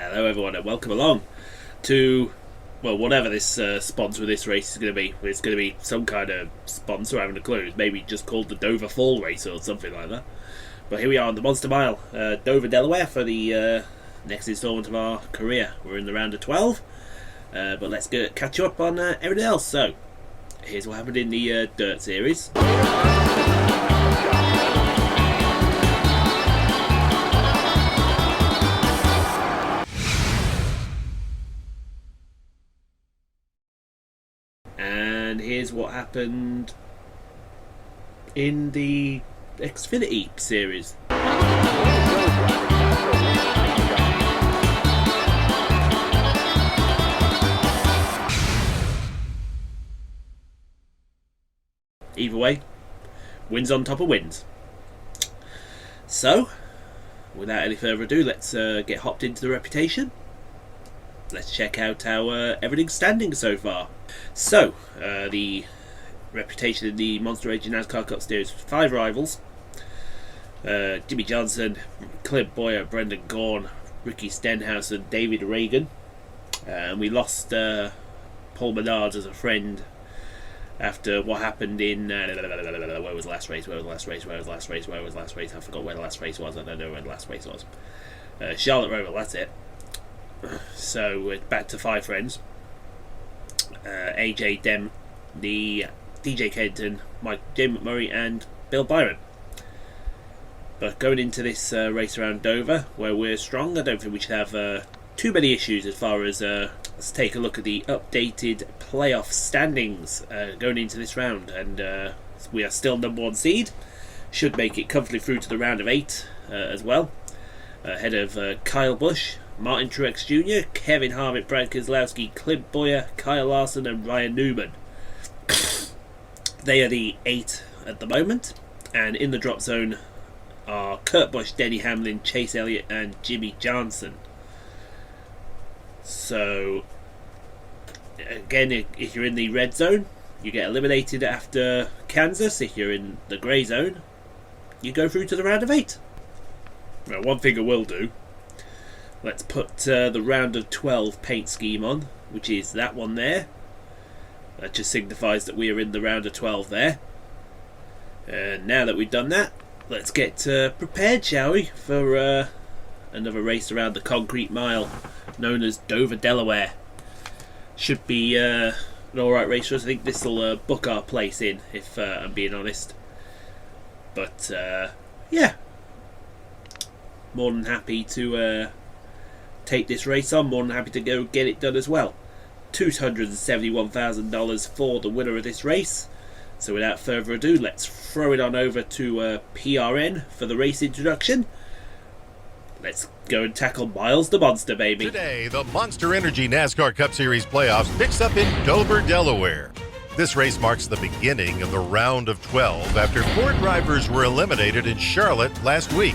Hello everyone and welcome along to, well, whatever this sponsor of this race is going to be. It's going to be some kind of sponsor, I haven't a clue. It's maybe just called the Dover Fall Race or something like that. But here we are on the Monster Mile, Dover, Delaware, for the next instalment of our career. We're in the round of 12, but let's catch you up on everything else. So, here's what happened in the Dirt Series. And here's what happened in the Xfinity series. Either way, wins on top of wins. So, without any further ado, let's get hopped into the reputation. Let's check out how everything's standing so far. So, the reputation in the Monster Energy NASCAR Cup Series: 5 rivals. Jimmy Johnson, Clint Bowyer, Brendan Gaughan, Ricky Stenhouse and David Reagan. We lost Paul Menard as a friend after what happened in where was the last race? I forgot where the last race was. I don't know where the last race was. Charlotte Roval, that's it. So we're back to 5 friends. AJ Dem, the DJ Kenton, Jim McMurray and Bill Byron. But going into this race around Dover, where we're strong, I don't think we should have too many issues as far as let's take a look at the updated playoff standings going into this round. And we are still number 1 seed, should make it comfortably through to the round of 8 as well, ahead of Kyle Busch, Martin Truex Jr., Kevin Harvick, Brad Keselowski, Clint Bowyer, Kyle Larson and Ryan Newman. They are the 8 at the moment, and in the drop zone are Kurt Busch, Denny Hamlin, Chase Elliott and Jimmy Johnson. So again, if you're in the red zone, you get eliminated after Kansas. If you're in the grey zone, you go through to the round of 8. Now, one thing I will do, let's put the round of 12 paint scheme on, which is that one there. That just signifies that we are in the round of 12 there. And now that we've done that, let's get prepared, shall we, for another race around the concrete mile known as Dover, Delaware. Should be an alright race for us. I think this will book our place in, if I'm being honest. But yeah, more than happy to take this race on, more than happy to go get it done as well. $271,000 for the winner of this race. So without further ado, let's throw it on over to PRN for the race introduction. Let's go and tackle Miles the Monster, baby. Today, the Monster Energy NASCAR Cup Series playoffs picks up in Dover, Delaware. This race marks the beginning of the round of 12 after 4 drivers were eliminated in Charlotte last week.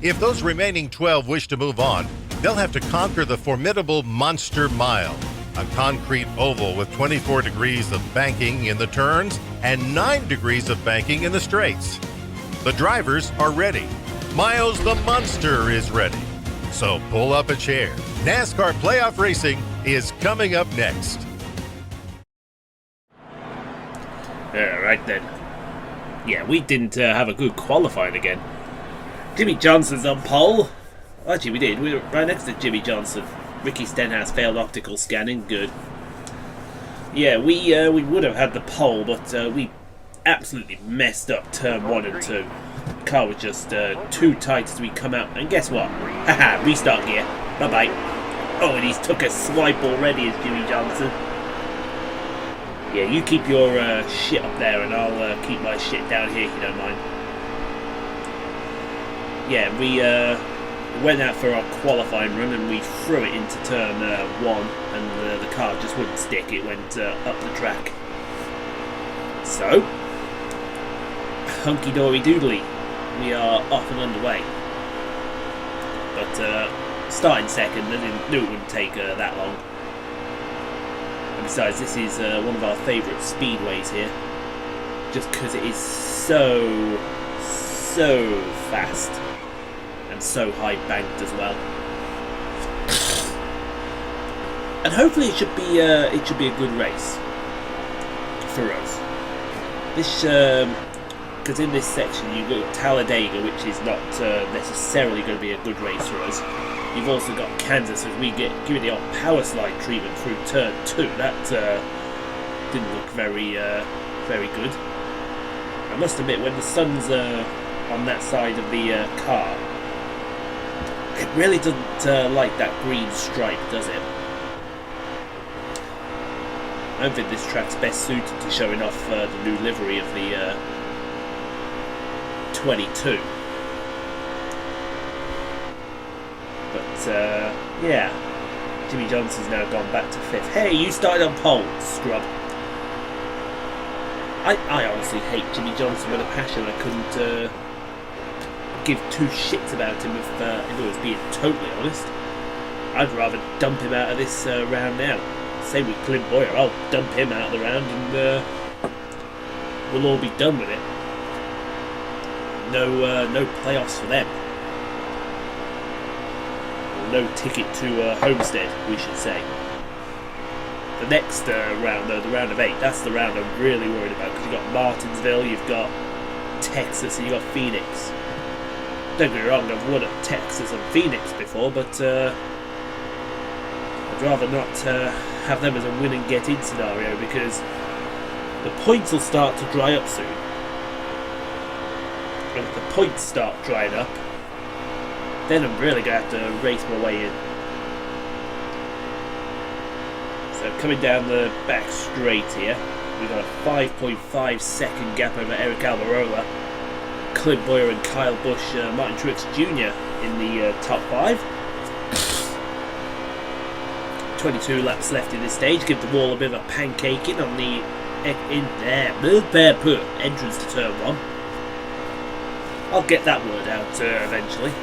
If those remaining 12 wish to move on, they'll have to conquer the formidable Monster Mile, a concrete oval with 24 degrees of banking in the turns and 9 degrees of banking in the straights. The drivers are ready. Miles the Monster is ready. So pull up a chair. NASCAR Playoff Racing is coming up next. Alright then. Yeah, we didn't have a good qualifying again. Jimmy Johnson's on pole. Actually, we did. We were right next to Jimmy Johnson. Ricky Stenhouse failed optical scanning. Good. Yeah, we would have had the pole, but we absolutely messed up turn 1 and 2. The car was just too tight as we come out. And guess what? Haha, restart gear. Bye-bye. Oh, and he's took a swipe already as Jimmy Johnson. Yeah, you keep your shit up there and I'll keep my shit down here if you don't mind. Yeah, we went out for our qualifying run and we threw it into turn 1 and the car just wouldn't stick. It went up the track. So, hunky-dory doodly, we are off and underway. But starting second, I knew it wouldn't take that long. And besides, this is one of our favourite speedways here, just because it is so fast and so high banked as well. and hopefully it should be a good race for us. This because in this section you've got Talladega, which is not necessarily going to be a good race for us. You've also got Kansas, as we give it the old power slide treatment through turn 2. That didn't look very good. I must admit, when the sun's on that side of the car, it really doesn't like that green stripe, does it? I don't think this track's best suited to showing off the new livery of the 22. But yeah, Jimmy Johnson's now gone back to 5th. Hey, you started on pole, scrub. I honestly hate Jimmy Johnson with a passion. I couldn't give two shits about him if I was being totally honest. I'd rather dump him out of this round now. Same with Clint Boyer. I'll dump him out of the round and we'll all be done with it. No playoffs for them. No ticket to Homestead, we should say. The next round, though, the round of 8, that's the round I'm really worried about, because you've got Martinsville, you've got Texas, and you've got Phoenix. Don't get me wrong, I've won at Texas and Phoenix before, but I'd rather not have them as a win and get in scenario, because the points will start to dry up soon. And if the points start drying up, then I'm really going to have to race my way in. So coming down the back straight here, we've got a 5.5 second gap over Eric Almirola, Clint Boyer and Kyle Busch, Martin Truex Jr. in the top 5. 22 laps left in this stage, give the wall a bit of a pancaking on the entrance to turn 1. I'll get that word out eventually.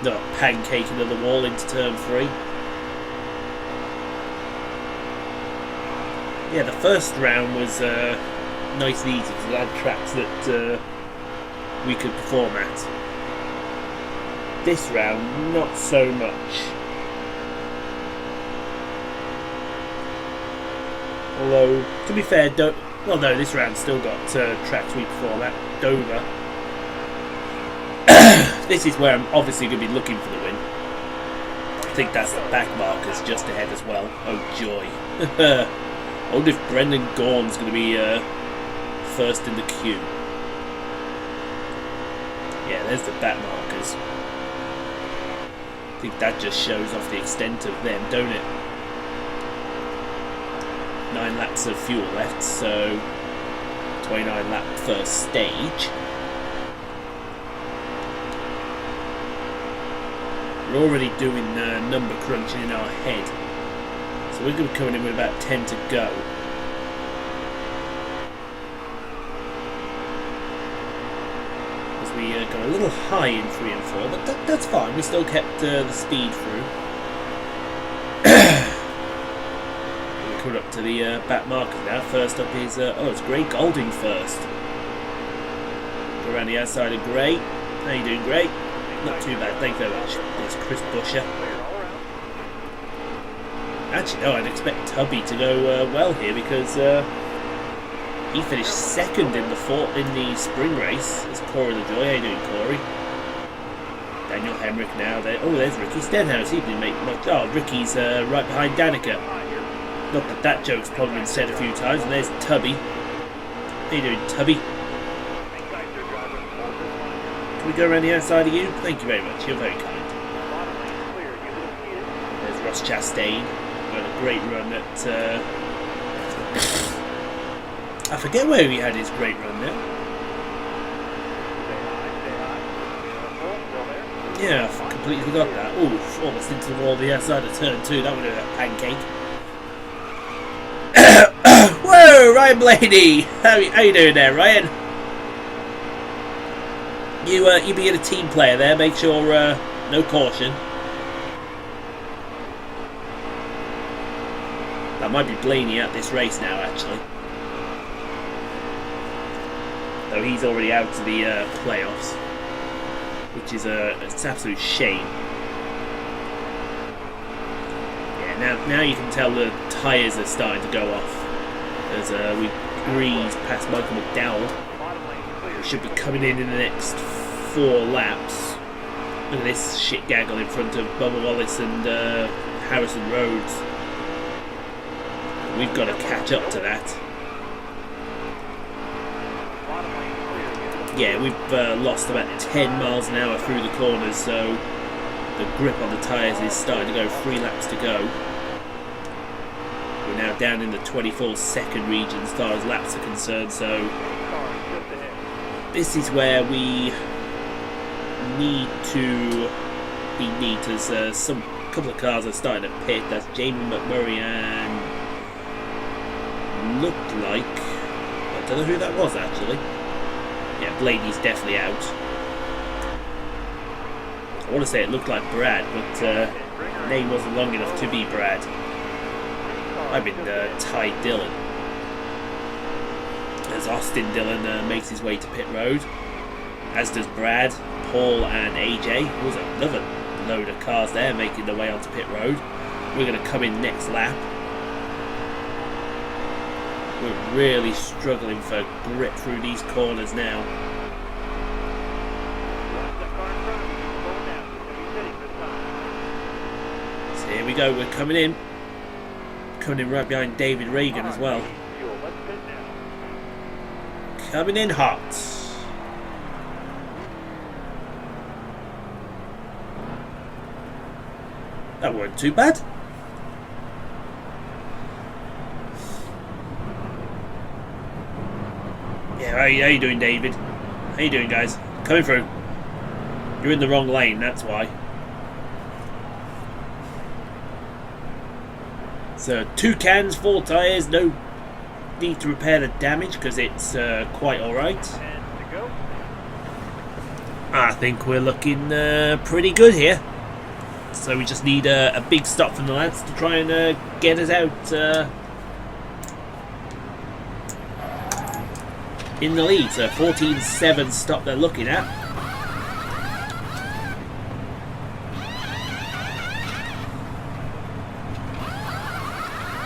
No pancaking of the wall into turn 3. Yeah, the first round was nice and easy because we had tracks that we could perform at. This round, not so much. Although, to be fair, well, no, this round's still got tracks we perform at. Dover. This is where I'm obviously going to be looking for the win. I think that's the back markers just ahead as well. Oh joy. I wonder if Brendan Gaughan's going to be first in the queue. Yeah, there's the back markers. I think that just shows off the extent of them, don't it? 9 laps of fuel left, so 29 lap first stage. We're already doing number crunching in our head, so we're going to be coming in with about 10 to go. As we got a little high in 3 and 4, but that's fine. We still kept the speed through. We're coming up to the back marker now. First up is it's Gray Golding first. Go around the outside of Gray. How you doing, Gray? Not too bad, thank you very much. There's Chris Buescher. Actually, no, I'd expect Tubby to go well here because he finished second in the spring race. It's Corey LaJoy. How you doing, Corey? Daniel Hemrick now there. Oh, there's Ricky Stenhouse. He didn't make much. Oh, Ricky's right behind Danica. Not that joke's probably been said a few times. And there's Tubby. How you doing, Tubby? Can we go around the outside of you? Thank you very much, you're very kind. There's Ross Chastain, who had a great run at... I forget where he had his great run now. Yeah, I completely forgot that. Oof, almost into the wall the outside of turn 2, that would have been a pancake. Whoa, Ryan Blaney! How you doing there, Ryan? You being a team player there, make sure no caution. That might be Blaney at this race now, actually. Though he's already out of the playoffs, which is it's an absolute shame. Now you can tell the tyres are starting to go off as we breeze past Michael McDowell. We should be coming in the next 4 laps. Look at this shit gaggle in front of Bubba Wallace and Harrison Rhodes. We've got to catch up to that. Yeah, we've lost about 10 miles an hour through the corners, so the grip on the tyres is starting to go. 3 laps to go. We're now down in the 24-second region as far as laps are concerned, so this is where we need to be neat as some couple of cars are starting to pit. That's Jamie McMurray and looked like, I don't know who that was actually. Yeah, Blaney's definitely out. I want to say it looked like Brad, but the name wasn't long enough to be Brad. I've been Ty Dillon. As Austin Dillon makes his way to pit road, as does Brad, Paul and AJ. There's another load of cars there making their way onto pit road. We're going to come in next lap. We're really struggling for grip through these corners now. So here we go, we're coming in. Coming in right behind David Reagan as well. Coming in hot. That weren't too bad. Yeah, how you doing, David? How you doing, guys? Coming through. You're in the wrong lane, that's why. So 2 cans, 4 tyres, no need to repair the damage because it's quite alright. I think we're looking pretty good here. So we just need a big stop from the lads to try and get us out in the lead. So 14.7 stop they're looking at.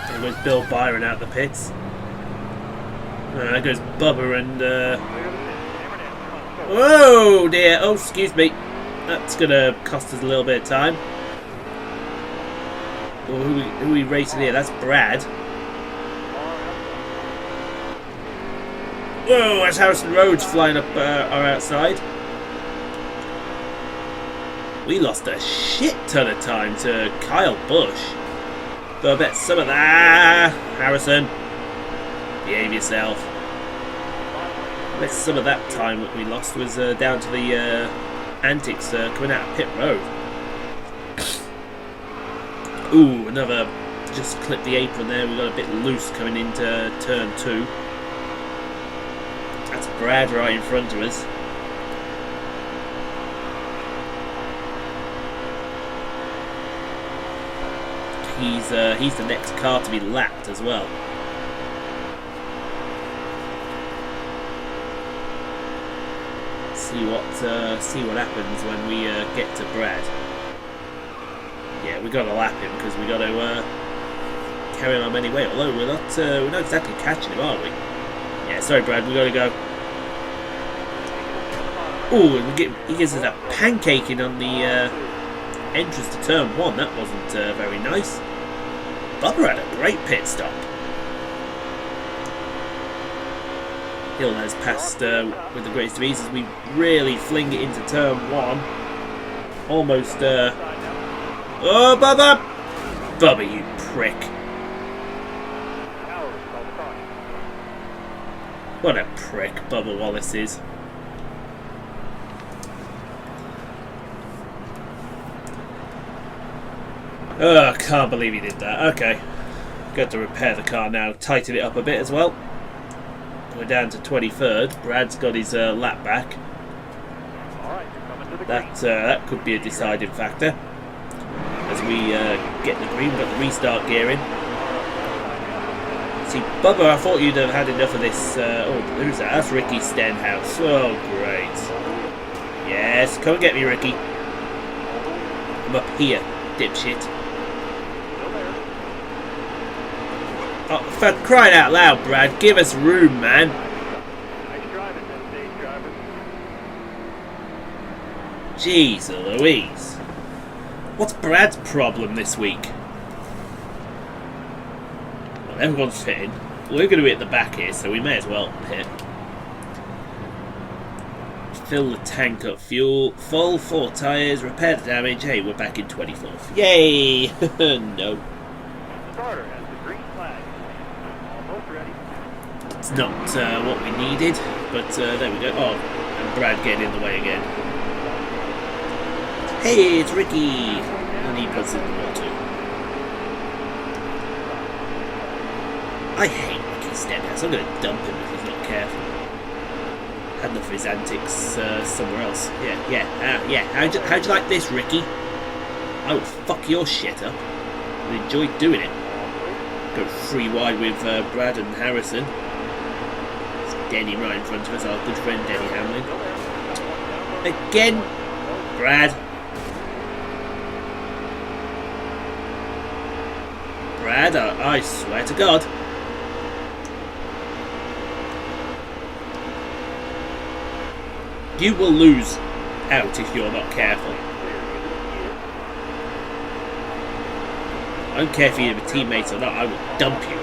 There goes Bill Byron out the pits. There goes Bubba and... Oh dear, oh excuse me. That's going to cost us a little bit of time. Well, who are we racing here? That's Brad. Whoa, that's Harrison Rhodes flying up our outside. We lost a shit ton of time to Kyle Busch. But I bet some of that... Harrison, behave yourself. I bet some of that time that we lost was down to the antics coming out of pit road. Ooh, another... Just clipped the apron there. We got a bit loose coming into turn 2. That's Brad right in front of us. He's the next car to be lapped as well. See what happens when we get to Brad. Yeah, we got to lap him because we got to carry on anyway. Although we're not exactly catching him, are we? Yeah, sorry, Brad. We got to go. Ooh, he gives us a pancaking on the entrance to turn 1. That wasn't very nice. Bubba had a great pit stop. Hill has passed with the greatest of ease as we really fling it into turn 1. Almost. Oh, Bubba! Bubba, you prick. What a prick Bubba Wallace is. Oh, I can't believe he did that. Okay. Got to repair the car now. Tighten it up a bit as well. We're down to 23rd. Brad's got his lap back. That could be a deciding factor. As we get the green, we've got the restart gear in. See, Bubba, I thought you'd have had enough of this. Oh, who's that? That's Ricky Stenhouse. Oh, great. Yes, come and get me, Ricky. I'm up here, dipshit. Oh, for crying out loud, Brad, give us room, man. Jeez Louise. What's Brad's problem this week? Well, everyone's fitting. We're going to be at the back here, so we may as well hit. Fill the tank up, fuel, full, 4 tyres, repair the damage. Hey, we're back in 24th. Yay! No. Starter has the green flag. Almost ready. It's not what we needed, but there we go. Oh, and Brad getting in the way again. Hey, it's Ricky! And he puts in the wall too. I hate Ricky Stenhouse. I'm going to dump him if he's not careful. Had enough of his antics somewhere else. Yeah. How'd you like this, Ricky? I will fuck your shit up. I enjoyed doing it. Go 3 wide with Brad and Harrison. It's Denny right in front of us, our good friend Denny Hamlin. Again, Brad. Brad, I swear to God. You will lose out if you're not careful. I don't care if you're a teammate or not, I will dump you.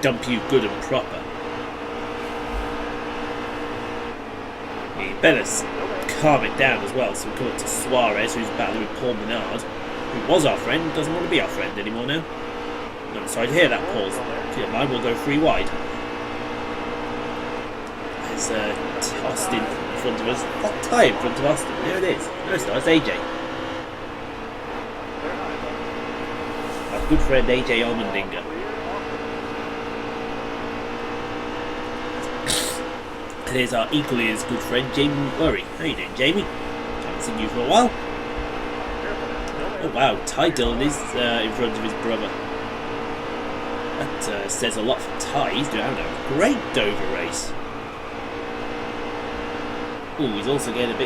Dump you good and proper. You better calm it down as well, so we come up to Suarez, who's battling with Paul Menard, who was our friend, doesn't want to be our friend anymore now. No, I'm sorry to hear that, Paul. If you don't mind, we'll go 3 wide. There's Austin in front of us. What tyre in front of Austin? There it is. No, it's not. It's AJ. Our good friend AJ Allmendinger. And here's our equally as good friend Jamie Murray. How you doing, Jamie? Haven't seen you for a while. Oh wow, Ty Dillon is in front of his brother. That says a lot for Ty. He's doing a great Dover race. Ooh, he's also getting a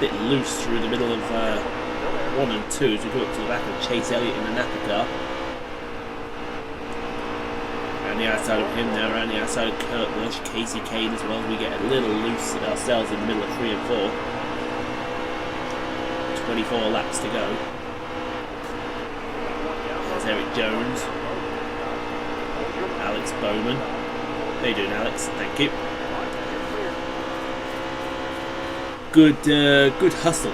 bit loose through the middle of 1 and 2 as we go up to the back of Chase Elliott in the Napa car. Around the outside of him now, around the outside of Kurt Busch, Casey Kane as well. We get a little loose ourselves in the middle of 3 and 4. 24 laps to go. There's Eric Jones. Alex Bowman. How you doing, Alex? Thank you. Good hustle.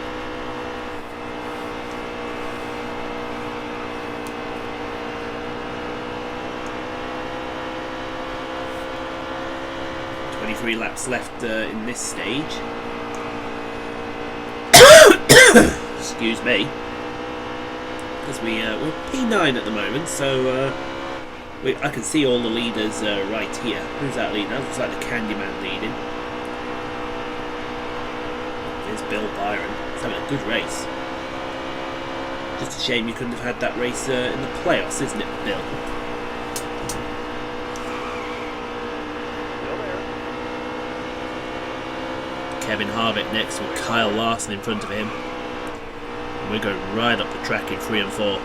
Three laps left in this stage. Excuse me. Because we're P9 at the moment, so I can see all the leaders right here. Who's that leading? That looks like the Candyman leading. There's Bill Byron. He's having a good race. Just a shame you couldn't have had that race in the playoffs, isn't it, Bill? Kevin Harvick next with Kyle Larson in front of him. And we're going right up the track in 3 and 4.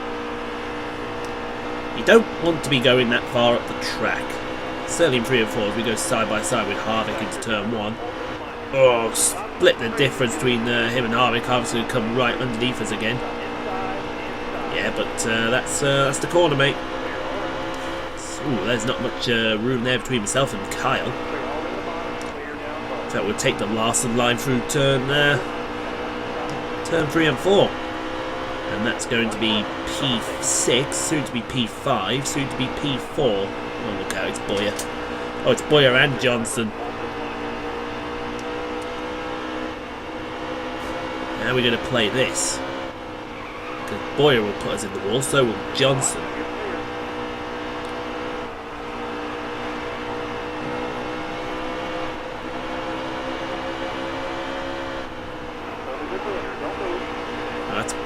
You don't want to be going that far up the track. Certainly in 3 and 4 as we go side by side with Harvick into turn 1. Oh, split the difference between him and Harvick. Harvick's going to come right underneath us again. Yeah, but that's the corner, mate. Ooh, there's not much room there between myself and Kyle. That would take the Larson line through turn 3 and 4, and that's going to be P6, soon to be P5, soon to be P4. Oh look out, it's Boyer. Oh, it's Boyer and Johnson. Now we're going to play this, because Boyer will put us in the wall, so will Johnson.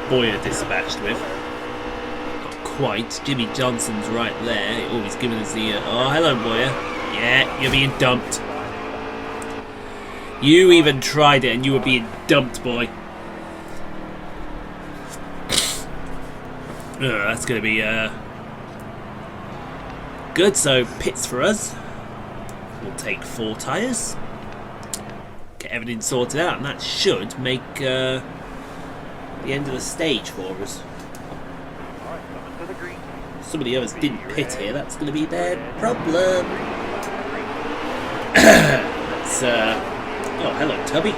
Boyer dispatched with. Not quite. Jimmy Johnson's right there. Oh, he's giving us the... oh, hello, Boyer. Yeah, you're being dumped. You even tried it and you were being dumped, boy. That's going to be good. So pits for us. We'll take 4 tyres. Get everything sorted out, and that should make the end of the stage for us. Some of the others didn't pit here. That's going to be their problem. That's oh, hello, Tubby.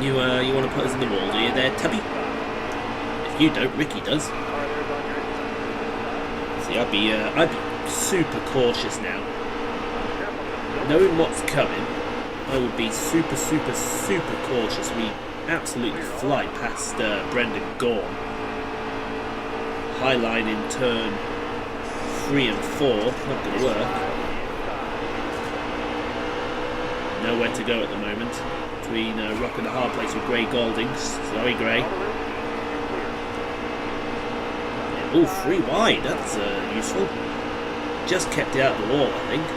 You want to put us in the wall, do you, there, Tubby? If you don't, Ricky does. See, I'd be super cautious now. Knowing what's coming, I would be super cautious. We absolutely fly past Brendan Gorn. High line in turn 3 and 4, not going to work. Nowhere to go at the moment. Between rock and a hard place with Gray Goldings. Sorry, Gray. Oh, 3 wide, that's useful. Just kept it out of the wall, I think.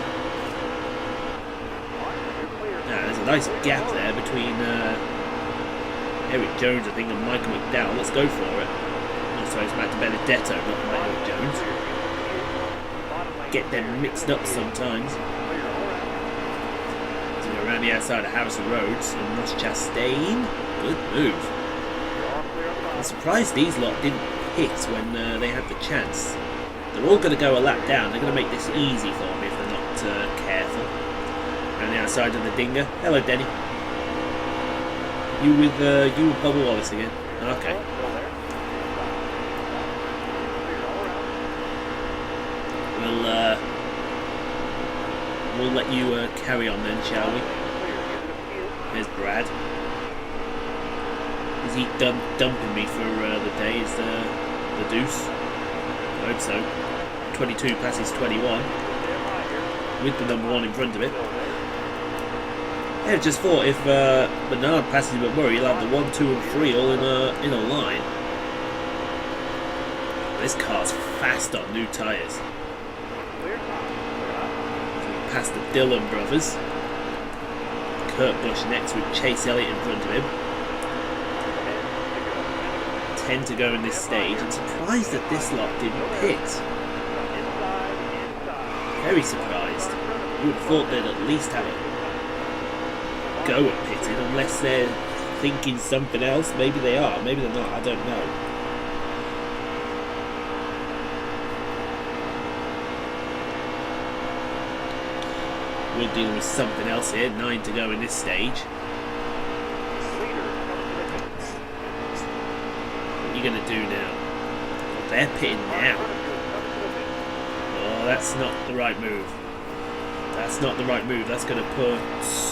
There's a nice gap there between Eric Jones, I think, and Michael McDowell. Let's go for it. So it's back to Benedetto, not Michael Jones. Get them mixed up sometimes. So we're around the outside of Harrison Roads and Ross Chastain. Good move. I'm surprised these lot didn't hit when they had the chance. They're all going to go a lap down. They're going to make this easy for me if they're not careful. Around the outside of the Dinger. Hello, Denny. You with Bubba Wallace again? Okay. We'll let you carry on then, shall we? There's Brad. Is he dumping me for the day? Is the deuce? I hope so. 22 passes 21 with the number 1 in front of it. Yeah, just thought if Bernard passes McMurray, he'll have the 1, 2, and 3 all in a line. This car's fast on new tyres. Past the Dillon brothers. Kurt Busch next with Chase Elliott in front of him. 10 to go in this stage. I'm surprised that this lot didn't pit. Very surprised. You would have thought they'd at least have a go at pitting, unless they're thinking something else. Maybe they are, maybe they're not, I don't know. We're dealing with something else here. 9 to go in this stage. What are you going to do now? Oh, they're pitting now. Oh, that's not the right move. That's not the right move. That's going to put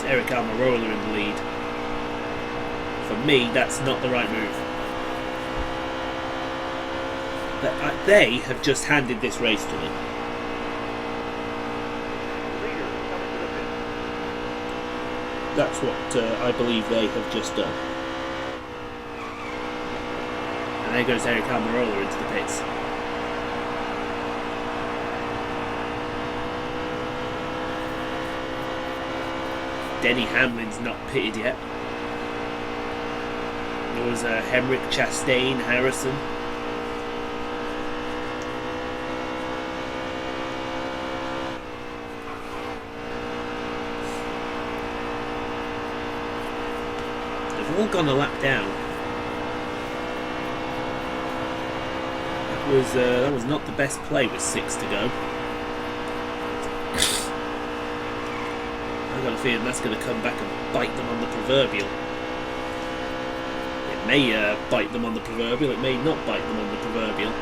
Eric Almirola in the lead. For me, that's not the right move. They have just handed this race to me. That's what I believe they have just done. And there goes Eric Almirola into the pits. Denny Hamlin's not pitted yet. There was Hemrick, Chastain, Harrison. All gone a lap down. That was not the best play with 6 to go. I've got a feeling that's going to come back and bite them on the proverbial. It may bite them on the proverbial, it may not bite them on the proverbial.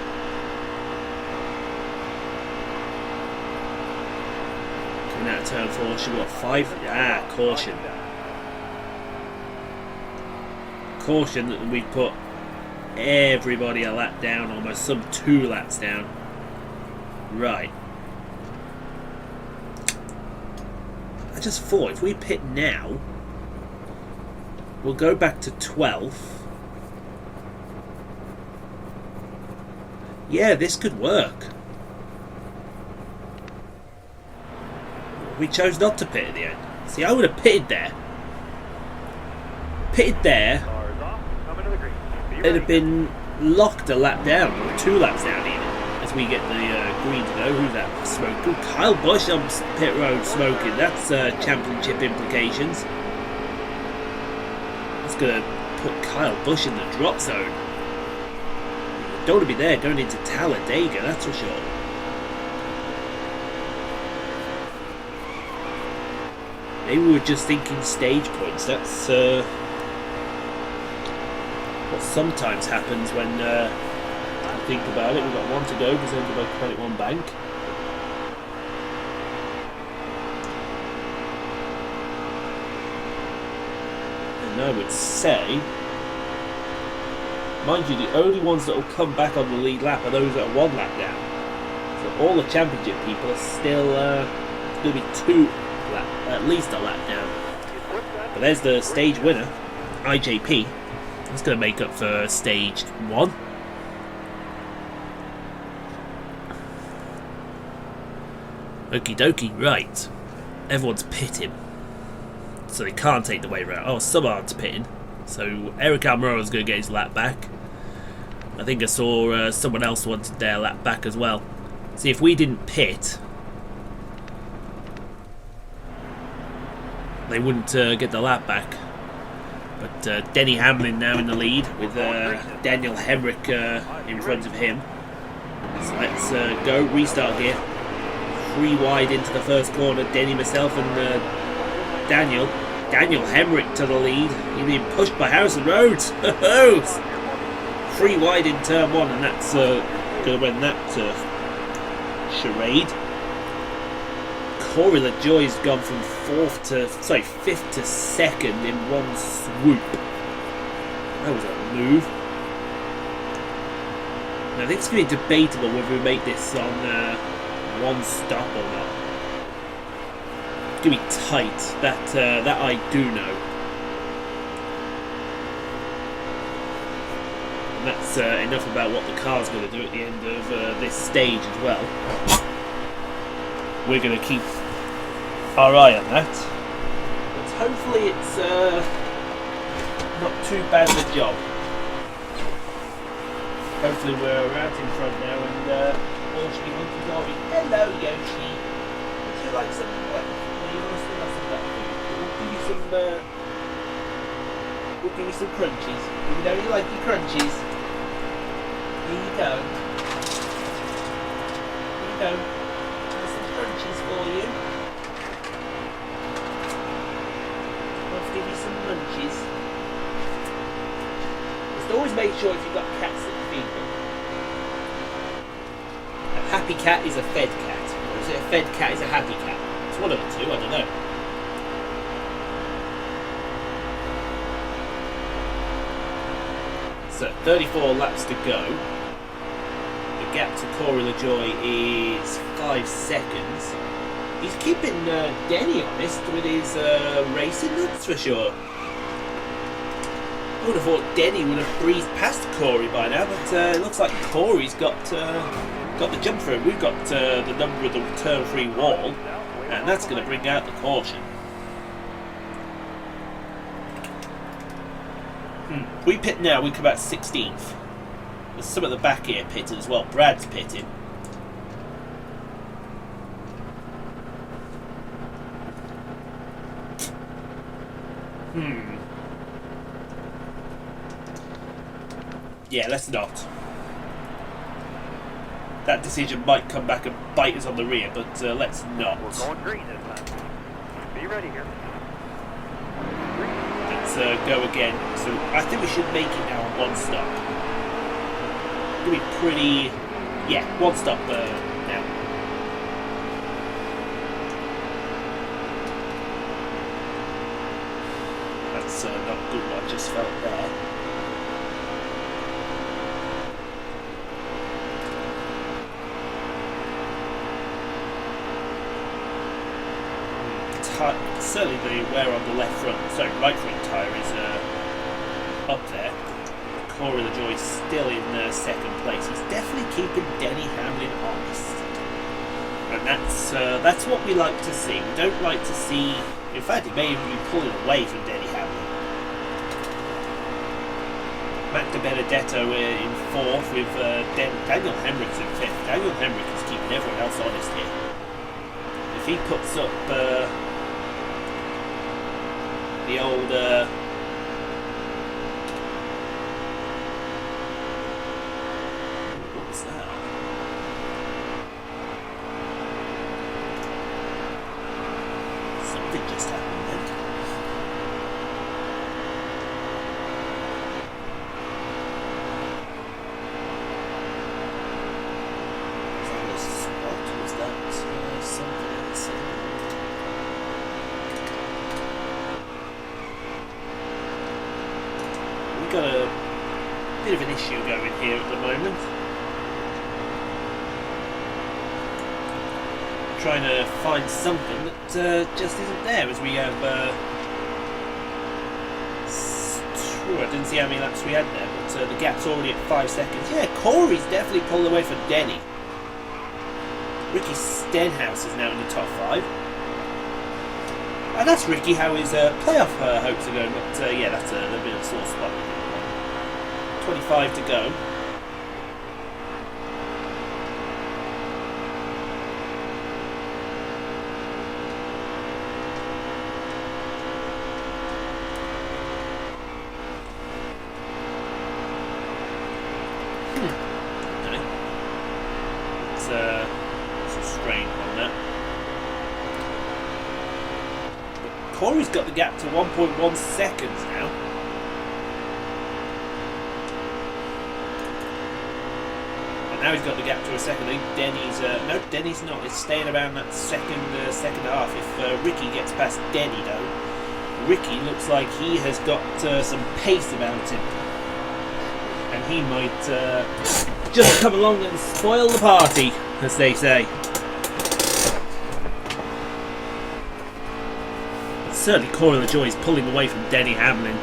Coming out of turn 4, should we got 5? Ah, caution. Caution that we put everybody a lap down, almost some 2 laps down. Right. I just thought if we pit now, we'll go back to 12th. Yeah, this could work. We chose not to pit at the end. See, I would have pitted there. Pitted there. It'd have been locked a lap down, or 2 laps down even, as we get the green to go. Who's that smoking? Kyle Busch on pit road smoking. That's championship implications. That's going to put Kyle Busch in the drop zone. Don't want to be there going into Talladega, that's for sure. Maybe we were just thinking stage points. That's what sometimes happens when you think about it. We've got 1 to go, presented by Credit One Bank. And I would say, mind you, the only ones that will come back on the lead lap are those that are 1 lap down. So all the championship people are still going to be 2 lap, at least a lap down. But there's the stage winner, IJP. That's going to make up for stage 1. Okie dokie, right. Everyone's pitting, so they can't take the way round. Oh, some aren't pitting. So Eric Almiro's going to get his lap back. I think I saw someone else wanted their lap back as well. See, if we didn't pit, they wouldn't get the lap back. But Denny Hamlin now in the lead with Daniel Hemrick in front of him. So let's go, restart here. 3 wide into the first corner. Denny, myself and Daniel Hemrick to the lead. He's being pushed by Harrison Rhodes. 3 wide in turn 1, and that's going to win that charade. Corey LaJoie's gone from 5th to 2nd in 1 swoop. That was a move. Now, I think it's going to be debatable whether we make this on 1 stop or not. It's going to be tight. That I do know. And that's enough about what the car's going to do at the end of this stage as well. We're going to keep our eye on that. But hopefully it's not too bad of a job. Hopefully we're out in front now and all should be hunky-dory. Hello Yoshi. Would you like some you want to still have some duck food? We'll give you some crunchies. You know you like your crunchies. Here you go. Here you go. There's some crunchies for you. Let's give you some munchies. Just always make sure if you've got cats that you feed them. A happy cat is a fed cat. Or is it a fed cat is a happy cat? It's one of the two, I don't know. So 34 laps to go. The gap to Corey LaJoie is 5 seconds. He's keeping Denny honest with his racing, that's for sure. I would have thought Denny would have breezed past Corey by now, but it looks like Corey's got the jump for him. We've got the number of the turn 3 wall, and that's going to bring out the caution. We pit now, we come out 16th. There's some at the back here pitting as well. Brad's pitting. Yeah, let's not. That decision might come back and bite us on the rear, but let's not. We're going green this time. Be ready here. Let's go again. So I think we should make it now on 1 stop. It'll be pretty... Yeah, 1 stop now. That's not good what I just felt there. Certainly the wear on the right front tyre is up there. Corey LaJoie still in 2nd place. He's definitely keeping Denny Hamlin honest, and that's what we like to see. We don't like to see. In fact, he may even be pulling away from Denny Hamlin. Matt De Benedetto in 4th with Daniel Hemrick's in 5th. Daniel Hemrick is keeping everyone else honest here. If he puts up the old what was that? Something just happened then. Got a bit of an issue going here at the moment. Trying to find something that just isn't there as we have I didn't see how many laps we had there, but the gap's already at 5 seconds. Yeah, Corey's definitely pulled away from Denny. Ricky Stenhouse is now in the top 5. And that's Ricky how his playoff hopes are going, but yeah, that's a little bit of a sore spot. 25 to go. It's a strain on that. But Corey's got the gap to 1.1 seconds now. Now he's got the gap to a second. I think Denny's no, Denny's not. It's staying around that second half. If Ricky gets past Denny, though, Ricky looks like he has got some pace about him, and he might just come along and spoil the party, as they say. But certainly, Corey LaJoy is pulling away from Denny Hamlin.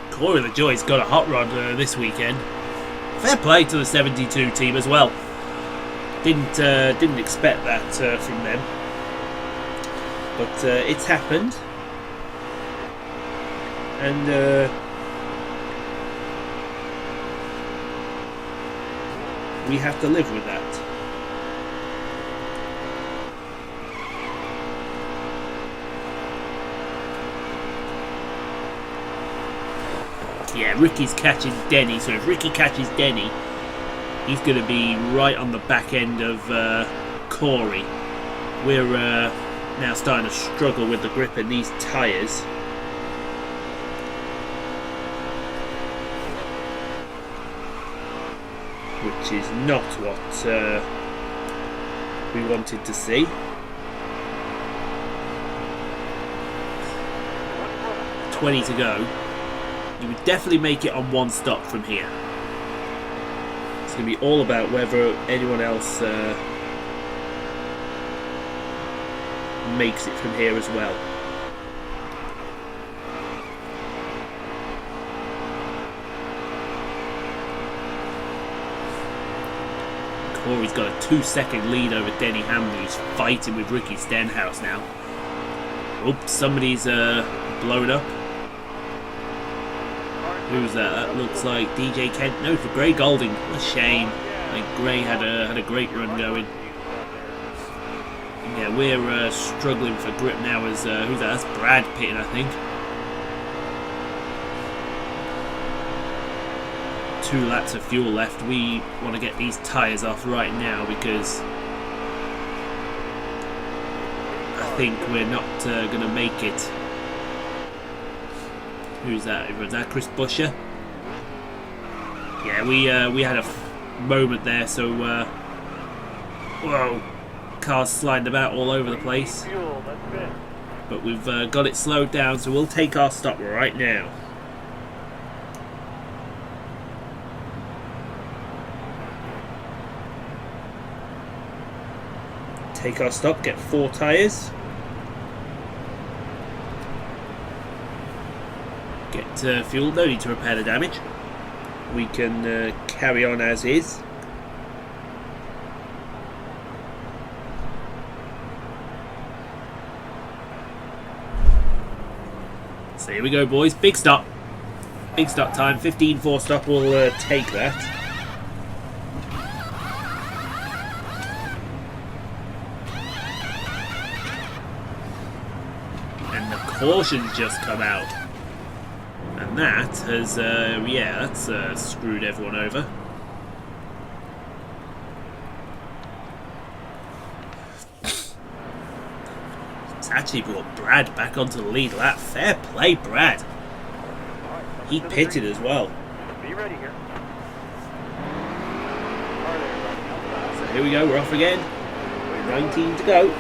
Corey LaJoy's got a hot rod this weekend. Fair play to the 72 team as well. Didn't expect that from them, but it's happened, and we have to live with that. Yeah, Ricky's catching Denny, so if Ricky catches Denny, he's going to be right on the back end of Corey. We're now starting to struggle with the grip in these tyres. Which is not what we wanted to see. 20 to go. You would definitely make it on one stop from here. It's going to be all about whether anyone else makes it from here as well. Corey's got a 2-second lead over Denny Hamlin, who's fighting with Ricky Stenhouse now. Oops, somebody's blown up. Who's that? That looks like DJ Kent. No, for Gray Golding. What a shame. Like Gray had a great run going. Yeah, we're struggling for grip now. As who's that? That's Brad pitting, I think. 2 laps of fuel left. We want to get these tyres off right now because I think we're not going to make it. Who's that? Was that Chris Buescher? Yeah, we had a moment there, so whoa, cars sliding about all over the place. But we've got it slowed down, so we'll take our stop right now. Take our stop, get 4 tyres. Get fuel, no need to repair the damage. We can carry on as is. So here we go, boys, big stop. Big stop time, 15.4 stop will take that. And the caution's just come out. And that has, yeah, that's screwed everyone over. It's actually brought Brad back onto the lead lap. Fair play, Brad. He pitted as well. Be ready here. So here we go, we're off again. 19 to go.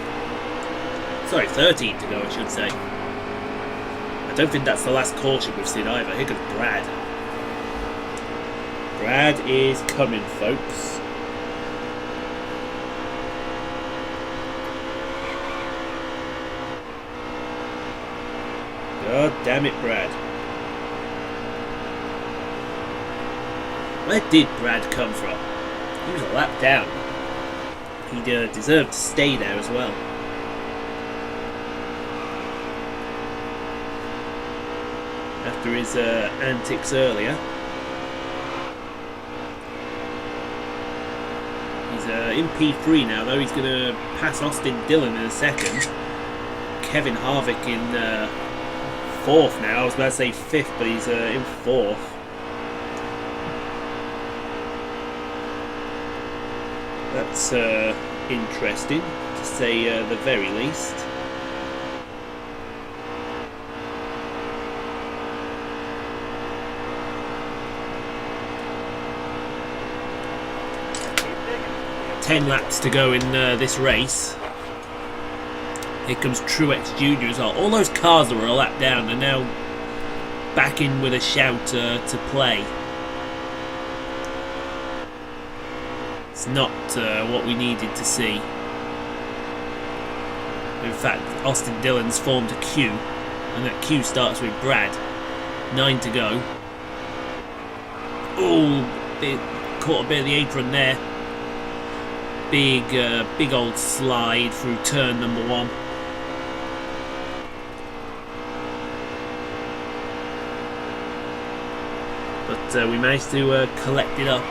Sorry, 13 to go, I should say. I don't think that's the last caution we've seen either. Here comes Brad. Brad is coming, folks. God damn it, Brad. Where did Brad come from? He was a lap down. He deserved to stay there as well. After his antics earlier. He's in P3 now, though. He's going to pass Austin Dillon in a second. Kevin Harvick in 4th now. I was about to say 5th, but he's in 4th. That's interesting, to say the very least. Ten laps to go in this race. Here comes Truex Jr. as well. All those cars that were a lap down are now back in with a shout to play. It's not what we needed to see. In fact, Austin Dillon's formed a queue, and that queue starts with Brad. 9 to go. Oh, caught a bit of the apron there. Big old slide through turn number 1. But we managed to collect it up.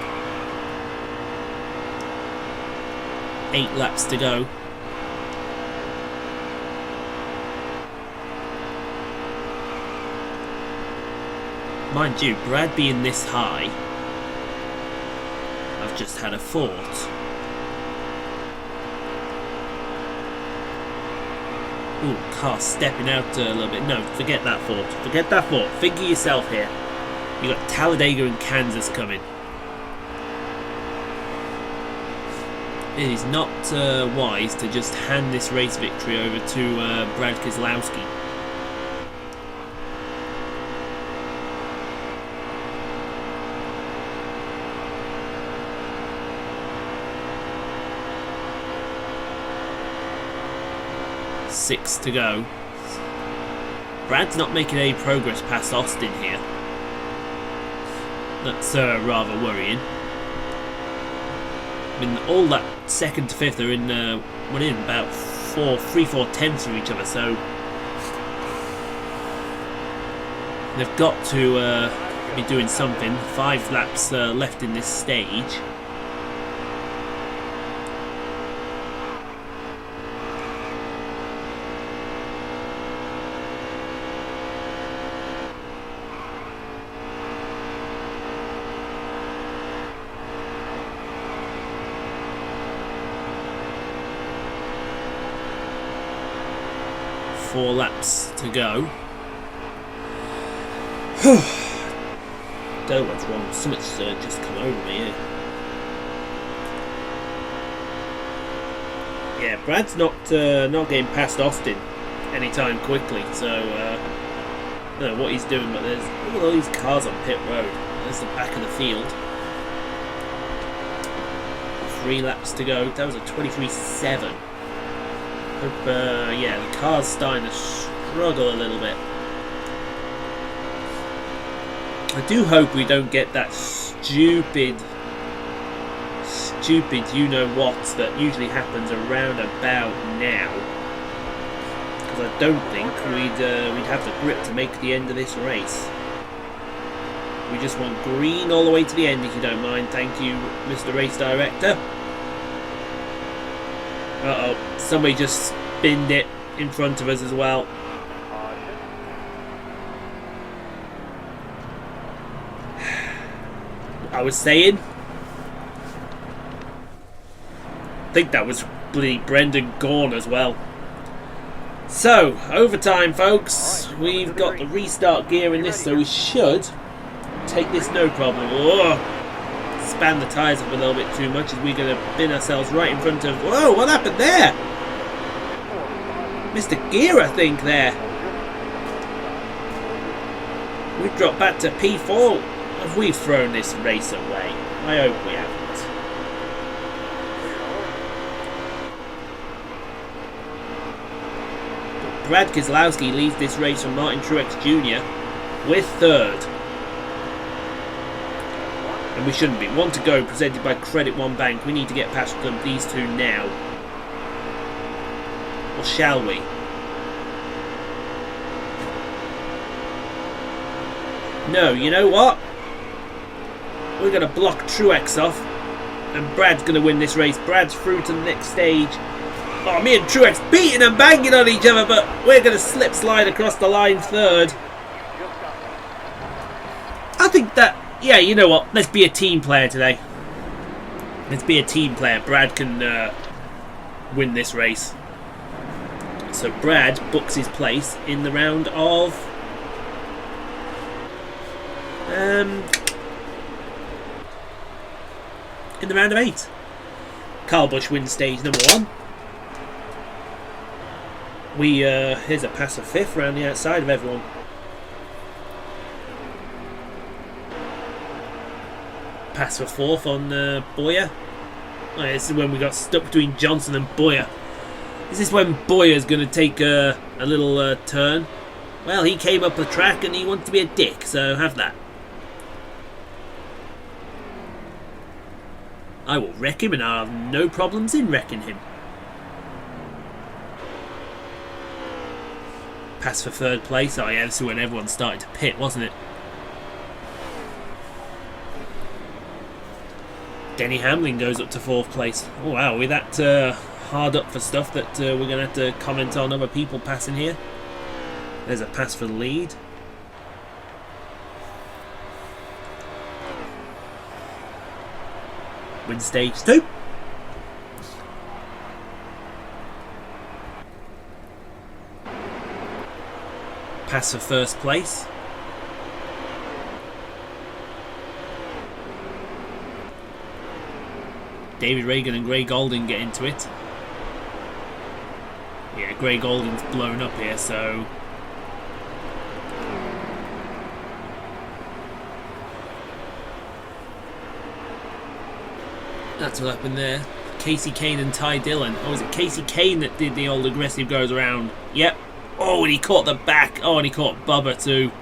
8 laps to go. Mind you, Brad being this high, I've just had a thought. Ooh, car stepping out a little bit. No, forget that thought. Forget that thought. Think of yourself here. You got Talladega and Kansas coming. It is not wise to just hand this race victory over to Brad Keselowski. Six to go. Brad's not making any progress past Austin here. That's rather worrying. I mean, all that 2nd to 5th are in within about 3-4 tenths of each other, so they've got to be doing something. 5 laps left in this stage. Four laps to go. Don't know what's wrong. Something's just come over me here. Yeah, Brad's not getting past Austin anytime quickly. So I don't know what he's doing, but there's all these cars on pit road. There's the back of the field. 3 laps to go. That was a 23.7. Hope, yeah, the car's starting to struggle a little bit. I do hope we don't get that stupid you-know-what that usually happens around about now. Because I don't think we'd have the grip to make the end of this race. We just want green all the way to the end, if you don't mind. Thank you, Mr. Race Director. Uh-oh, somebody just spinned it in front of us as well. I was saying, I think that was bloody Brendan Gaughan as well. So, overtime, folks. We've got the restart gear in this, so we should take this no problem. Oh, span the tyres up a little bit too much as we're going to bin ourselves right in front of... Whoa, what happened there? Mr. Gear, I think, there. We've dropped back to P4. Have we thrown this race away? I hope we haven't. Brad Keselowski leads this race from Martin Truex Jr. with third. And we shouldn't be. One to go, presented by Credit One Bank. We need to get past them, these two now. Or shall we? No, you know what? We're going to block Truex off. And Brad's going to win this race. Brad's through to the next stage. Oh, me and Truex beating and banging on each other, but we're going to slip slide across the line third. I think that, yeah, you know what? Let's be a team player today. Let's be a team player. Brad can win this race. So Brad books his place in the round of... in the round of 8. Kyle Busch wins stage number 1. Here's a pass of 5th round the outside of everyone. Pass for 4th on Boyer. Oh, this is when we got stuck between Johnson and Boyer. Is this when Boyer's going to take a little turn? Well, he came up the track and he wanted to be a dick, so have that. I will wreck him and I'll have no problems in wrecking him. Pass for 3rd place. Oh yeah, this is when everyone started to pit, wasn't it? Denny Hamlin goes up to 4th place. Oh wow, we're that hard up for stuff that we're going to have to comment on other people passing here. There's a pass for the lead. Win stage 2. Pass for 1st place. David Reagan and Gray Golding get into it. Yeah, Gray Golding's blown up here, so... That's what happened there. Casey Kane and Ty Dillon. Oh, was it Casey Kane that did the old aggressive goes around? Yep. Oh, and he caught the back. Oh, and he caught Bubba too.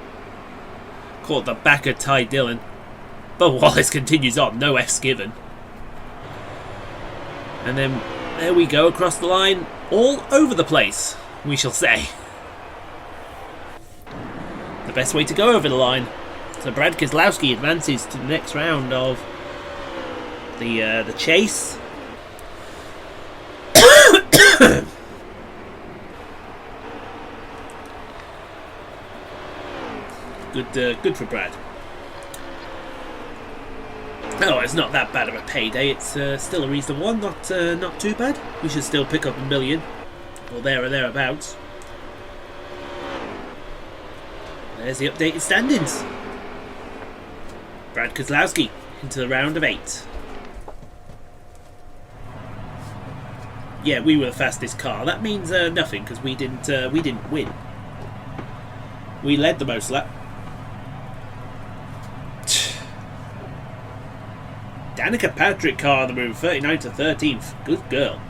Caught the back of Ty Dillon. But Wallace continues on. No F's given. And then there we go across the line. All over the place, we shall say. The best way to go over the line. So Brad Keselowski advances to the next round of the chase. Good for Brad. Oh, it's not that bad of a payday. It's still a reasonable one. Not too bad. We should still pick up $1 million, or there or thereabouts. There's the updated standings. Brad Keselowski into the round of 8. Yeah, we were the fastest car. That means nothing because we didn't win. We led the most lap. Danica Patrick car on the move, 39 to 13th. Good girl.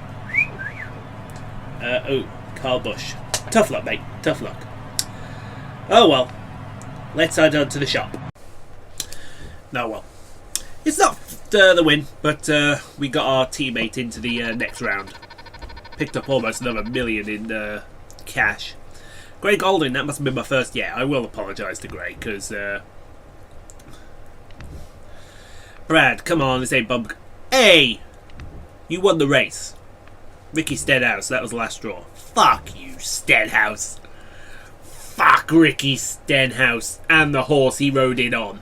Oh, Kyle Busch. Tough luck, mate. Tough luck. Oh well. Let's head on to the shop. No, well. It's not the win, but we got our teammate into the next round. Picked up almost another $1 million in cash. Gray Golding, that must have been my first. Yeah, I will apologise to Gray because Brad, come on, this ain't bump. Hey! You won the race. Ricky Stenhouse, that was the last straw. Fuck you, Stenhouse. Fuck Ricky Stenhouse and the horse he rode in on.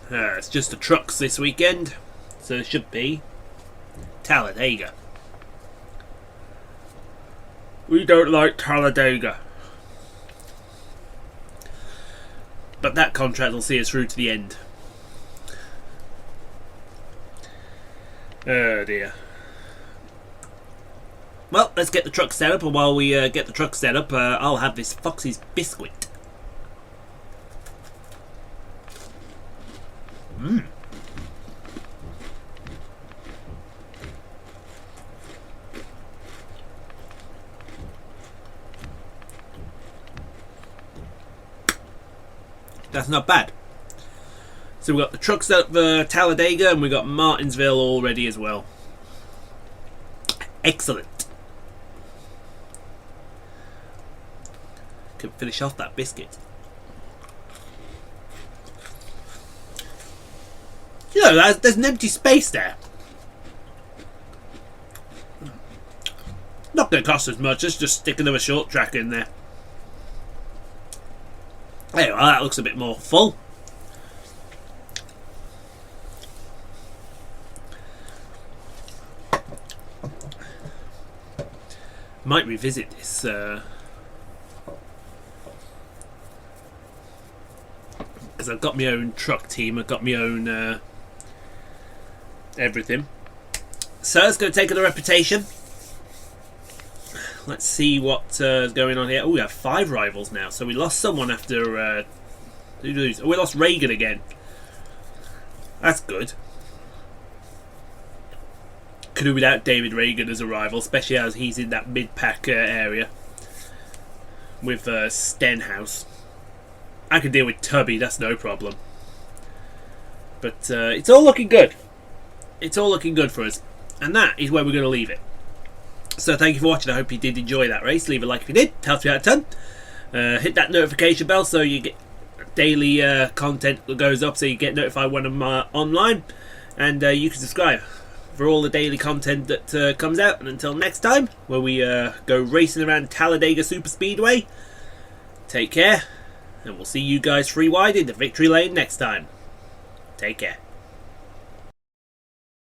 It's just the trucks this weekend, so it should be Talladega. We don't like Talladega. But that contract will see us through to the end. Oh dear. Well, let's get the truck set up, and while we get the truck set up, I'll have this Foxy's biscuit. Mmm. That's not bad. So we've got the truck set up for Talladega, and we've got Martinsville all ready as well. Excellent. Can finish off that biscuit. You know, there's an empty space there. Not going to cost as much as just stick another short track in there. Anyway, well, that looks a bit more full. Might revisit this because I've got my own truck team, I've got my own everything. So it's going to take on a reputation. Let's see what is going on here. Oh, we have 5 rivals now. So we lost someone after we lost Reagan again. That's good. Could do without David Reagan as a rival, especially as he's in that mid-pack area with Stenhouse. I can deal with Tubby, that's no problem. But it's all looking good. It's all looking good for us. And that is where we're going to leave it. So thank you for watching. I hope you did enjoy that race. Leave a like if you did. Helps me out a ton. Hit that notification bell so you get daily content that goes up, so you get notified when I'm online. And you can subscribe for all the daily content that comes out. And until next time, where we go racing around Talladega Superspeedway, take care. And we'll see you guys free wide in the victory lane next time. Take care.